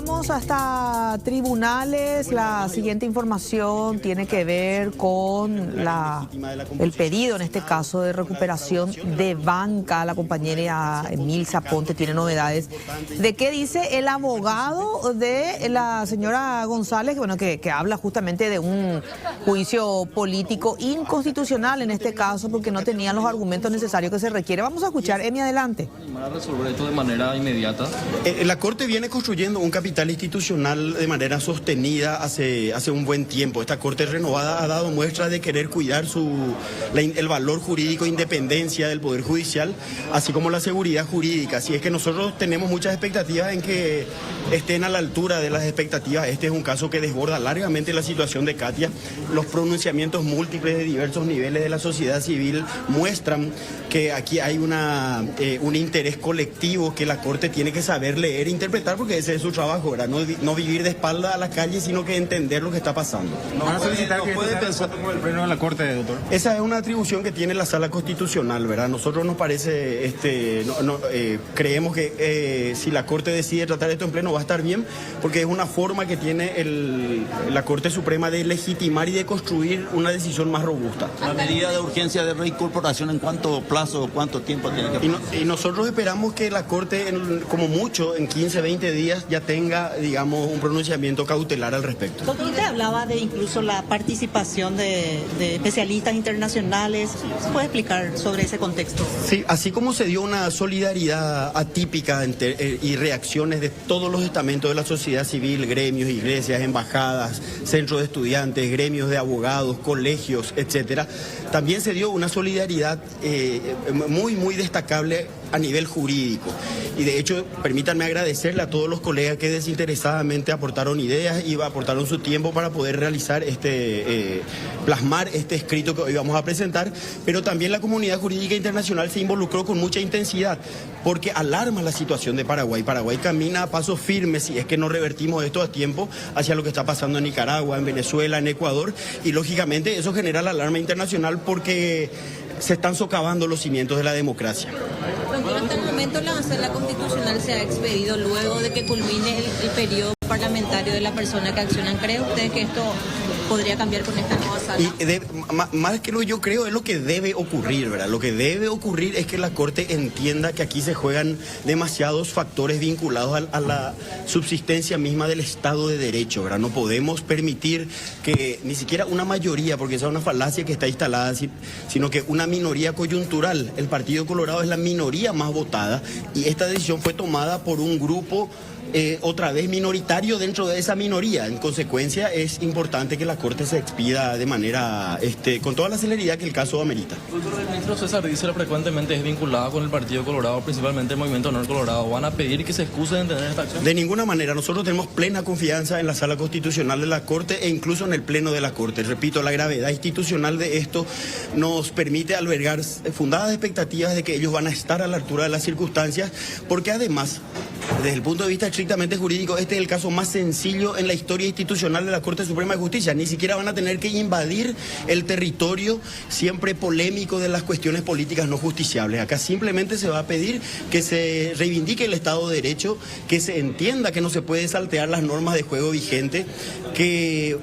Vamos hasta tribunales. La siguiente información tiene que ver con el pedido, en este caso, de recuperación de banca. La compañera Emilza Ponte tiene novedades. ¿De qué dice el abogado de la señora González? Bueno, que habla justamente de un juicio político inconstitucional en este caso, porque no tenía los argumentos necesarios que se requiere. Vamos a escuchar. Emi, adelante. ¿Para resolver esto de manera inmediata? La Corte viene construyendo un capital institucional de manera sostenida hace un buen tiempo. Esta Corte renovada ha dado muestra de querer cuidar el valor jurídico e independencia del Poder Judicial, así como la seguridad jurídica. Así es que nosotros tenemos muchas expectativas en que estén a la altura de las expectativas. Este es un caso que desborda largamente la situación de Katia. Los pronunciamientos múltiples de diversos niveles de la sociedad civil muestran que aquí hay un interés colectivo que la Corte tiene que saber leer e interpretar, porque ese es su trabajo, ¿verdad? No vivir de espalda a la calle, sino que entender lo que está pasando. ¿Van a solicitar que puede pensar como el pleno de la Corte, doctor? Esa es una atribución que tiene la Sala Constitucional, ¿verdad? Nosotros nos parece, creemos que si la Corte decide tratar esto en pleno va a estar bien, porque es una forma que tiene la Corte Suprema de legitimar y de construir una decisión más robusta. La medida de urgencia de reincorporación, ¿en cuánto plazo, cuánto tiempo tiene que pasar? Y nosotros esperamos que la Corte, como mucho, en 15, 20 días ya tenga, digamos, un pronunciamiento cautelar al respecto. Doctor, usted hablaba de incluso la participación de especialistas internacionales. ¿Se puede explicar sobre ese contexto? Sí, así como se dio una solidaridad atípica y reacciones de todos los estamentos de la sociedad civil, gremios, iglesias, embajadas, centros de estudiantes, gremios de abogados, colegios, etcétera, también se dio una solidaridad muy, muy destacable a nivel jurídico. Y de hecho, permítanme agradecerle a todos los colegas que desinteresadamente aportaron ideas y aportaron su tiempo para poder realizar plasmar este escrito que hoy vamos a presentar, pero también la comunidad jurídica internacional se involucró con mucha intensidad, porque alarma la situación de Paraguay. Paraguay camina a pasos firmes, si es que no revertimos esto a tiempo, hacia lo que está pasando en Nicaragua, en Venezuela, en Ecuador, y lógicamente eso genera la alarma internacional porque se están socavando los cimientos de la democracia. Hasta el momento la Sala Constitucional se ha expedido luego de que culmine el periodo parlamentario de la persona que accionan. ¿Cree usted que esto podría cambiar con esta nueva sala? Y más que lo que yo creo es lo que debe ocurrir, ¿verdad? Lo que debe ocurrir es que la Corte entienda que aquí se juegan demasiados factores vinculados a la subsistencia misma del Estado de Derecho, ¿verdad? No podemos permitir que ni siquiera una mayoría, porque esa es una falacia que está instalada, sino que una minoría coyuntural. El Partido Colorado es la minoría más votada y esta decisión fue tomada por un grupo otra vez minoritario dentro de esa minoría. En consecuencia, es importante que la Corte se expida de manera, con toda la celeridad que el caso amerita. El ministro César Díaz frecuentemente es vinculado con el Partido Colorado, principalmente el Movimiento Honor Colorado. ¿Van a pedir que se excusen de tener esta acción? De ninguna manera. Nosotros tenemos plena confianza en la Sala Constitucional de la Corte e incluso en el Pleno de la Corte. Repito, la gravedad institucional de esto nos permite albergar fundadas expectativas de que ellos van a estar a la altura de las circunstancias, porque además, desde el punto de vista estrictamente jurídico, este es el caso más sencillo en la historia institucional de la Corte Suprema de Justicia. Ni siquiera van a tener que invadir el territorio siempre polémico de las cuestiones políticas no justiciables. Acá simplemente se va a pedir que se reivindique el Estado de Derecho, que se entienda que no se puede saltear las normas de juego vigente, que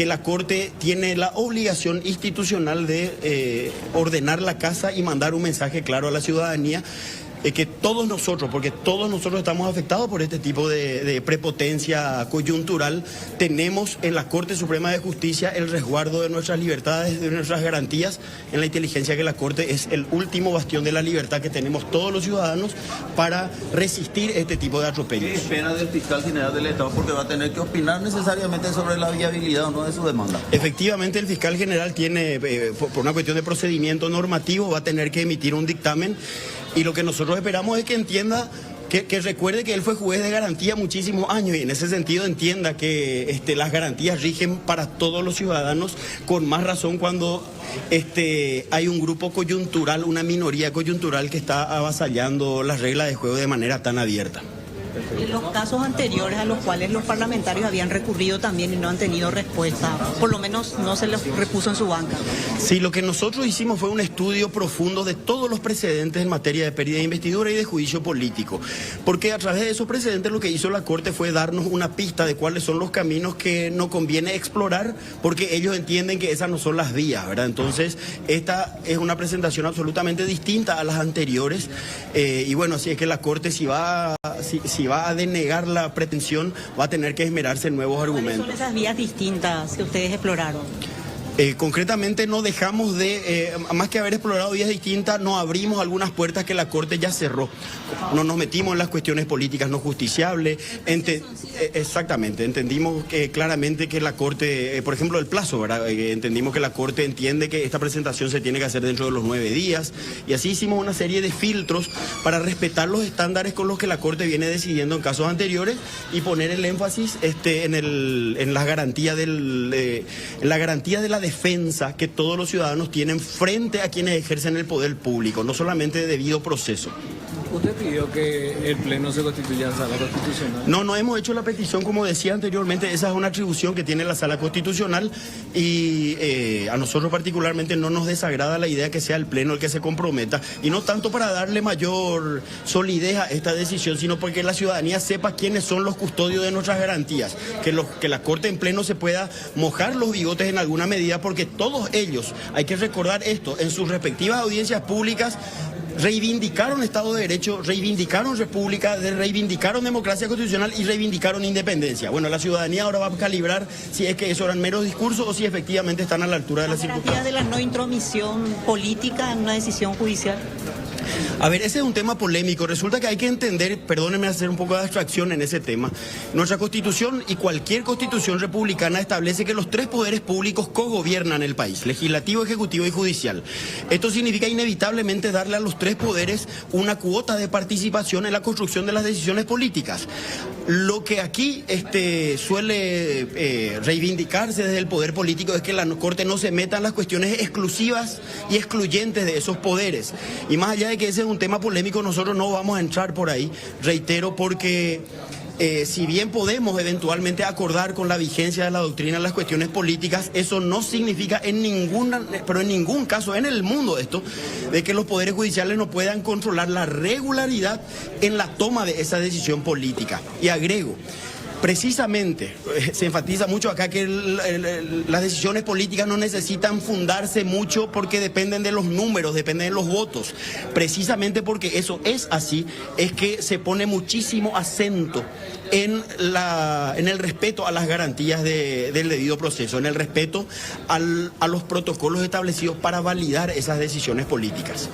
la Corte tiene la obligación institucional de ordenar la casa y mandar un mensaje claro a la ciudadanía, que todos nosotros, porque todos nosotros estamos afectados por este tipo de prepotencia coyuntural, tenemos en la Corte Suprema de Justicia el resguardo de nuestras libertades, de nuestras garantías, en la inteligencia que la Corte es el último bastión de la libertad que tenemos todos los ciudadanos para resistir este tipo de atropellos. ¿Qué espera del fiscal general del Estado? Porque va a tener que opinar necesariamente sobre la viabilidad o no de su demanda. Efectivamente, el fiscal general tiene, por una cuestión de procedimiento normativo, va a tener que emitir un dictamen. Y lo que nosotros esperamos es que entienda, que recuerde que él fue juez de garantía muchísimos años y en ese sentido entienda que las garantías rigen para todos los ciudadanos, con más razón cuando hay un grupo coyuntural, una minoría coyuntural que está avasallando las reglas de juego de manera tan abierta. En los casos anteriores a los cuales los parlamentarios habían recurrido también y no han tenido respuesta, por lo menos no se les repuso en su banca. Sí, lo que nosotros hicimos fue un estudio profundo de todos los precedentes en materia de pérdida de investidura y de juicio político, porque a través de esos precedentes lo que hizo la Corte fue darnos una pista de cuáles son los caminos que no conviene explorar, porque ellos entienden que esas no son las vías, ¿verdad? Entonces, esta es una presentación absolutamente distinta a las anteriores, y bueno, así es que la Corte si va a denegar la pretensión, va a tener que esmerarse en nuevos argumentos. ¿Cuáles son esas vías distintas que ustedes exploraron? Concretamente no dejamos de, más que haber explorado vías distintas, no abrimos algunas puertas que la Corte ya cerró. No nos metimos en las cuestiones políticas no justiciables. Exactamente, entendimos claramente que la Corte, por ejemplo, el plazo, ¿verdad? Entendimos que la Corte entiende que esta presentación se tiene que hacer dentro de los 9 días, y así hicimos una serie de filtros para respetar los estándares con los que la Corte viene decidiendo en casos anteriores y poner el énfasis en la garantía de la defensa que todos los ciudadanos tienen frente a quienes ejercen el poder público, no solamente de debido proceso. ¿Usted pidió que el Pleno se constituya en Sala Constitucional? No hemos hecho la petición, como decía anteriormente, esa es una atribución que tiene la Sala Constitucional, y a nosotros particularmente no nos desagrada la idea que sea el Pleno el que se comprometa, y no tanto para darle mayor solidez a esta decisión, sino porque la ciudadanía sepa quiénes son los custodios de nuestras garantías, que la Corte en Pleno se pueda mojar los bigotes en alguna medida, porque todos ellos, hay que recordar esto, en sus respectivas audiencias públicas reivindicaron Estado de Derecho, reivindicaron República, reivindicaron democracia constitucional y reivindicaron independencia. Bueno, la ciudadanía ahora va a calibrar si es que eso eran meros discursos o si efectivamente están a la altura de las circunstancias. ¿La garantía de la no intromisión política en una decisión judicial? A ver, ese es un tema polémico. Resulta que hay que entender, perdónenme hacer un poco de abstracción en ese tema. Nuestra Constitución y cualquier constitución republicana establece que los 3 poderes públicos cogobiernan el país: legislativo, ejecutivo y judicial. Esto significa inevitablemente darle a los 3 poderes una cuota de participación en la construcción de las decisiones políticas. Lo que aquí suele reivindicarse desde el poder político es que la Corte no se meta en las cuestiones exclusivas y excluyentes de esos poderes. Y más allá de que ese es un tema polémico, nosotros no vamos a entrar por ahí, reitero, porque si bien podemos eventualmente acordar con la vigencia de la doctrina en las cuestiones políticas, eso no significa en ningún caso en el mundo esto, de que los poderes judiciales no puedan controlar la regularidad en la toma de esa decisión política. Y agrego, precisamente, se enfatiza mucho acá que las decisiones políticas no necesitan fundarse mucho porque dependen de los números, dependen de los votos. Precisamente porque eso es así, es que se pone muchísimo acento en el respeto a las garantías del debido proceso, en el respeto a los protocolos establecidos para validar esas decisiones políticas.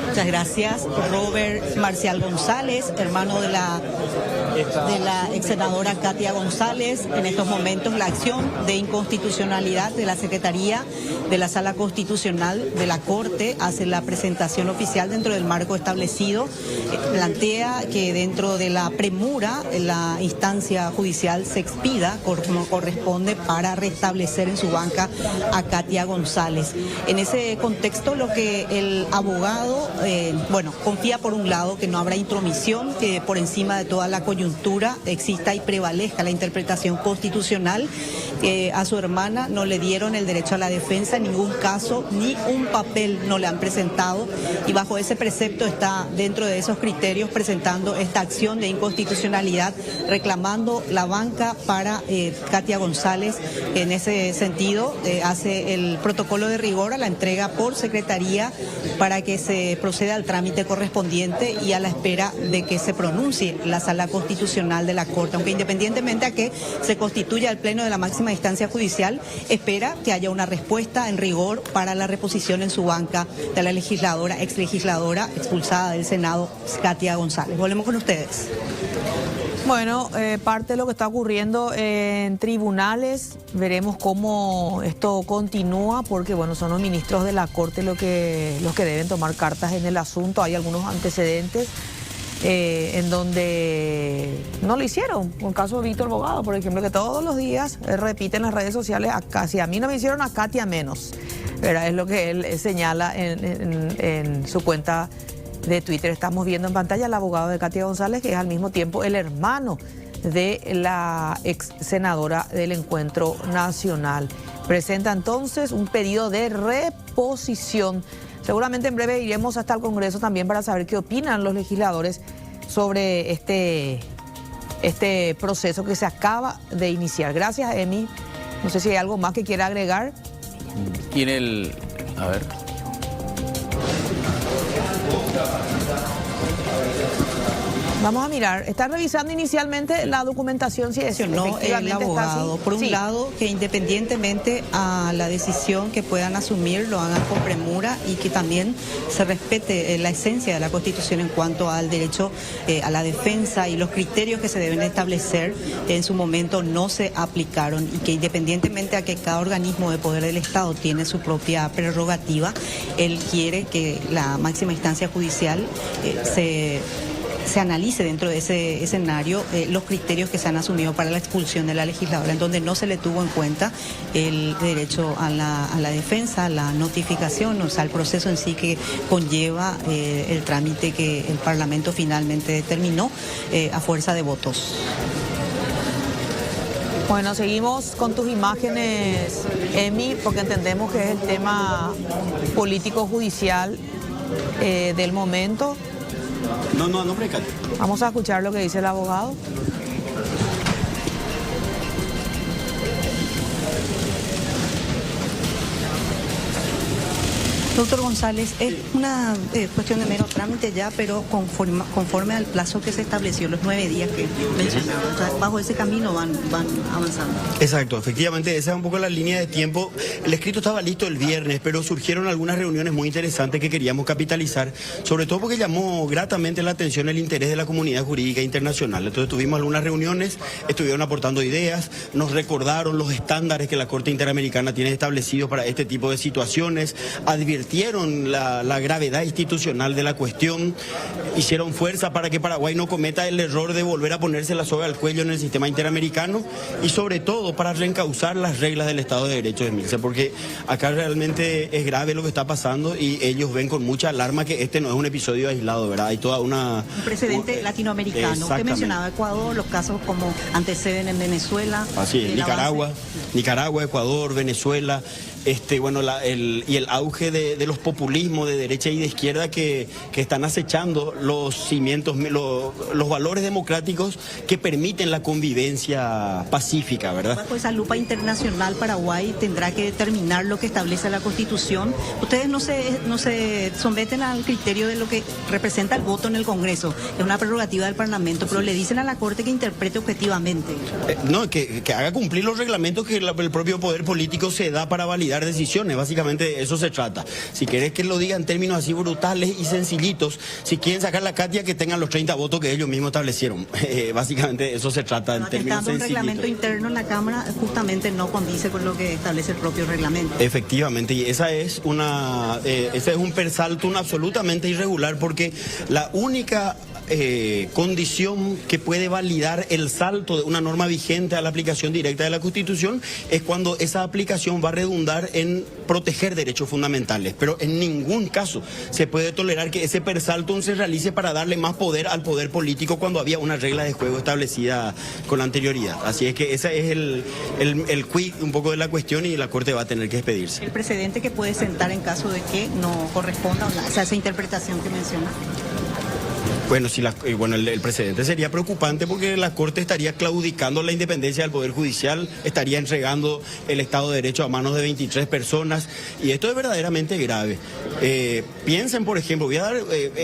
Muchas gracias. Robert Marcial González, hermano de la ex senadora Katia González. En estos momentos la acción de inconstitucionalidad de la Secretaría de la Sala Constitucional de la Corte hace la presentación oficial dentro del marco establecido. Plantea que dentro de la premura la instancia judicial se expida como corresponde para restablecer en su banca a Katia González. En ese contexto, lo que el abogado confía por un lado que no habrá intromisión, que por encima de toda la coyuntura exista y prevalezca la interpretación constitucional. A su hermana no le dieron el derecho a la defensa en ningún caso, ni un papel no le han presentado, y bajo ese precepto está dentro de esos criterios presentando esta acción de inconstitucionalidad, reclamando la banca para Katia González. En ese sentido hace el protocolo de rigor a la entrega por Secretaría para que se proceda al trámite correspondiente y a la espera de que se pronuncie la Sala Constitucional de la Corte, aunque independientemente a que se constituya el Pleno de la máxima instancia judicial, espera que haya una respuesta en rigor para la reposición en su banca de la ex legisladora expulsada del Senado, Katia González. Volvemos con ustedes. Bueno, parte de lo que está ocurriendo en tribunales, veremos cómo esto continúa, porque bueno, son los ministros de la Corte los que deben tomar cartas en el asunto. Hay algunos antecedentes en donde no lo hicieron. Un caso de Víctor Bogado, por ejemplo, que todos los días repite en las redes sociales: si a mí no me hicieron, a Katia menos. ¿Verdad? Es lo que él señala en su cuenta de Twitter. Estamos viendo en pantalla al abogado de Katia González, que es al mismo tiempo el hermano de la ex senadora del Encuentro Nacional. Presenta entonces un pedido de reposición. Seguramente en breve iremos hasta el Congreso también para saber qué opinan los legisladores sobre este proceso que se acaba de iniciar. Gracias, Emi. No sé si hay algo más que quiera agregar. Y a ver. Vamos a mirar. Está revisando inicialmente la documentación, si es No, el abogado. Por un lado, que independientemente a la decisión que puedan asumir, lo hagan con premura y que también se respete la esencia de la Constitución en cuanto al derecho a la defensa y los criterios que se deben establecer en su momento no se aplicaron y que independientemente a que cada organismo de poder del Estado tiene su propia prerrogativa, él quiere que la máxima instancia judicial se analice dentro de ese escenario los criterios que se han asumido para la expulsión de la legisladora, en donde no se le tuvo en cuenta el derecho a la defensa, la notificación, o sea, el proceso en sí que conlleva el trámite que el Parlamento finalmente determinó a fuerza de votos. Bueno, seguimos con tus imágenes, Emi, porque entendemos que es el tema político-judicial del momento. No, hombre, Katia. Vamos a escuchar lo que dice el abogado. Doctor González, es una cuestión de mero trámite ya, pero conforme al plazo que se estableció, los 9 días que mencionaba. O sea, bajo ese camino van avanzando. Exacto, efectivamente, esa es un poco la línea de tiempo. El escrito estaba listo el viernes, pero surgieron algunas reuniones muy interesantes que queríamos capitalizar, sobre todo porque llamó gratamente la atención el interés de la comunidad jurídica internacional. Entonces tuvimos algunas reuniones, estuvieron aportando ideas, nos recordaron los estándares que la Corte Interamericana tiene establecidos para este tipo de situaciones, advirtieron la gravedad institucional de la cuestión, hicieron fuerza para que Paraguay no cometa el error de volver a ponerse la soga al cuello en el sistema interamericano y sobre todo para reencauzar las reglas del Estado de Derecho de Milce, porque acá realmente es grave lo que está pasando y ellos ven con mucha alarma que este no es un episodio aislado, ¿verdad? Hay toda un precedente latinoamericano. Usted mencionaba Ecuador, los casos como anteceden en Venezuela. Así es, Nicaragua, Ecuador, Venezuela. Y el auge de los populismos de derecha y de izquierda que están acechando los cimientos, los valores democráticos que permiten la convivencia pacífica, ¿verdad? Bajo esa lupa internacional, Paraguay tendrá que determinar lo que establece la Constitución. Ustedes no se someten al criterio de lo que representa el voto en el Congreso. Es una prerrogativa del Parlamento, pero le dicen a la Corte que interprete objetivamente. Que haga cumplir los reglamentos que el propio poder político se da para validar decisiones, básicamente de eso se trata. Si querés que lo diga en términos así brutales y sencillitos, si quieren sacar la Katia, que tengan los 30 votos que ellos mismos establecieron. Básicamente de eso se trata en términos sencillitos. Un reglamento interno en la Cámara justamente no condice con lo que establece el propio reglamento. Efectivamente, y ese es un persaltum absolutamente irregular, porque la única condición que puede validar el salto de una norma vigente a la aplicación directa de la Constitución es cuando esa aplicación va a redundar en proteger derechos fundamentales, pero en ningún caso se puede tolerar que ese persaltum se realice para darle más poder al poder político cuando había una regla de juego establecida con anterioridad. Así es que ese es el quid un poco de la cuestión y la Corte va a tener que expedirse. El precedente que puede sentar en caso de que no corresponda a esa interpretación que menciona. Bueno, el precedente sería preocupante porque la Corte estaría claudicando la independencia del Poder Judicial, estaría entregando el Estado de Derecho a manos de 23 personas y esto es verdaderamente grave. Piensen, por ejemplo, voy a dar,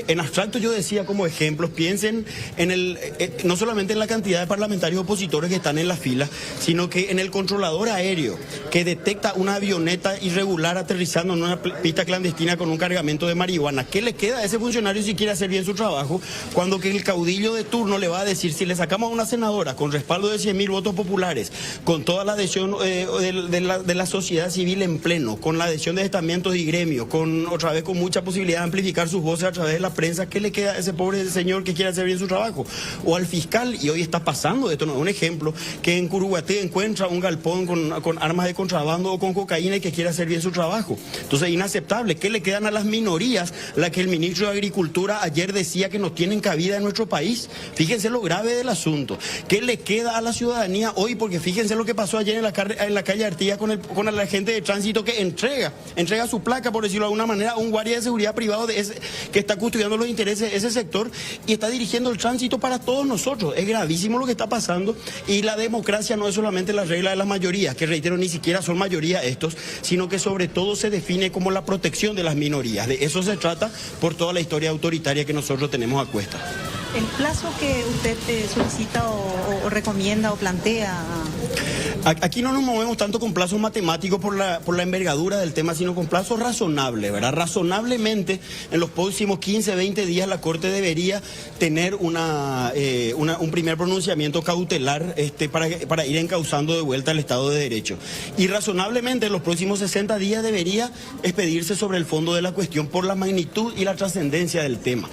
en abstracto yo decía como ejemplos, piensen en no solamente en la cantidad de parlamentarios opositores que están en la fila, sino que en el controlador aéreo que detecta una avioneta irregular aterrizando en una pista clandestina con un cargamento de marihuana. ¿Qué le queda a ese funcionario si quiere hacer bien su trabajo? Cuando que el caudillo de turno le va a decir, si le sacamos a una senadora con respaldo de 100.000 votos populares, con toda la adhesión de la sociedad civil en pleno, con la adhesión de estamentos y gremios, otra vez con mucha posibilidad de amplificar sus voces a través de la prensa, ¿qué le queda a ese pobre señor que quiere hacer bien su trabajo? O al fiscal, y hoy está pasando esto, ¿no? Un ejemplo, que en Curuguaté encuentra un galpón con armas de contrabando o con cocaína y que quiere hacer bien su trabajo. Entonces, inaceptable. ¿Qué le quedan a las minorías, la que el ministro de Agricultura ayer decía que no tienen cabida en nuestro país? Fíjense lo grave del asunto. ¿Qué le queda a la ciudadanía hoy? Porque fíjense lo que pasó ayer en la calle Artigas con el agente de tránsito que entrega su placa, por decirlo de alguna manera, a un guardia de seguridad privado que está custodiando los intereses de ese sector y está dirigiendo el tránsito para todos nosotros. Es gravísimo lo que está pasando, y la democracia no es solamente la regla de las mayorías, que reitero, ni siquiera son mayoría estos, sino que sobre todo se define como la protección de las minorías. De eso se trata por toda la historia autoritaria que nosotros tenemos a cuesta. ¿El plazo que usted solicita o recomienda o plantea? Aquí no nos movemos tanto con plazos matemáticos por la envergadura del tema, sino con plazos razonables, ¿verdad? Razonablemente, en los próximos 15, 20 días la Corte debería tener un primer pronunciamiento cautelar para ir encauzando de vuelta al Estado de Derecho. Y razonablemente, en los próximos 60 días debería expedirse sobre el fondo de la cuestión por la magnitud y la trascendencia del tema.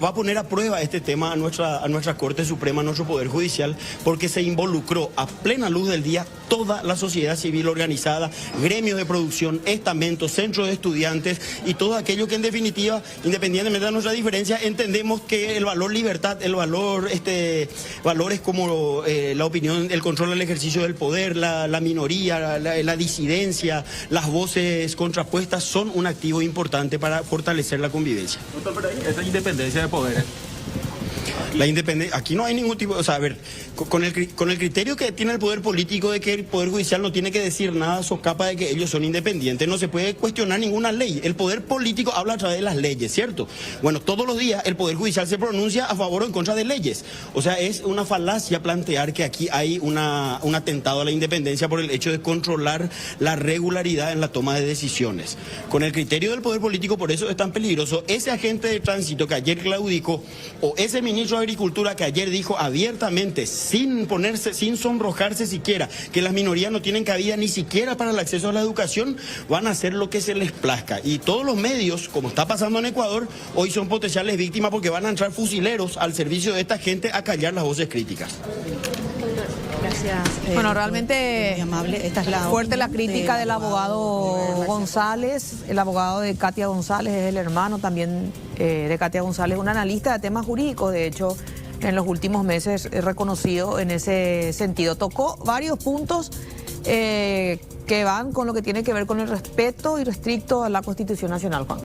Va a poner a prueba este tema a nuestra Corte Suprema, a nuestro Poder Judicial, porque se involucró a plena luz del día toda la sociedad civil organizada, gremios de producción, estamentos, centros de estudiantes y todo aquello que en definitiva, independientemente de nuestra diferencia, entendemos que el valor libertad, el valor, valores como la opinión, el control del ejercicio del poder, la minoría, la disidencia, las voces contrapuestas son un activo importante para fortalecer la convivencia. Doctor, pero ahí esa independencia de poderes. La independencia, aquí no hay ningún tipo, o sea, a ver, con el criterio que tiene el poder político de que el Poder Judicial no tiene que decir nada socapa de que ellos son independientes, no se puede cuestionar ninguna ley. El poder político habla a través de las leyes, ¿cierto? Bueno, todos los días el Poder Judicial se pronuncia a favor o en contra de leyes. O sea, es una falacia plantear que aquí hay un atentado a la independencia por el hecho de controlar la regularidad en la toma de decisiones. Con el criterio del poder político, por eso es tan peligroso ese agente de tránsito que ayer claudicó, o ese ministro de Agricultura que ayer dijo abiertamente, sin sonrojarse siquiera, que las minorías no tienen cabida ni siquiera para el acceso a la educación, van a hacer lo que se les plazca. Y todos los medios, como está pasando en Ecuador, hoy son potenciales víctimas porque van a entrar fusileros al servicio de esta gente a callar las voces críticas. Gracias. Bueno, realmente amable. Esta es fuerte la crítica del abogado González. El abogado de Katia González es el hermano también de Katia González, un analista de temas jurídicos, de hecho, en los últimos meses reconocido en ese sentido. Tocó varios puntos que van con lo que tiene que ver con el respeto irrestricto a la Constitución Nacional, Juan.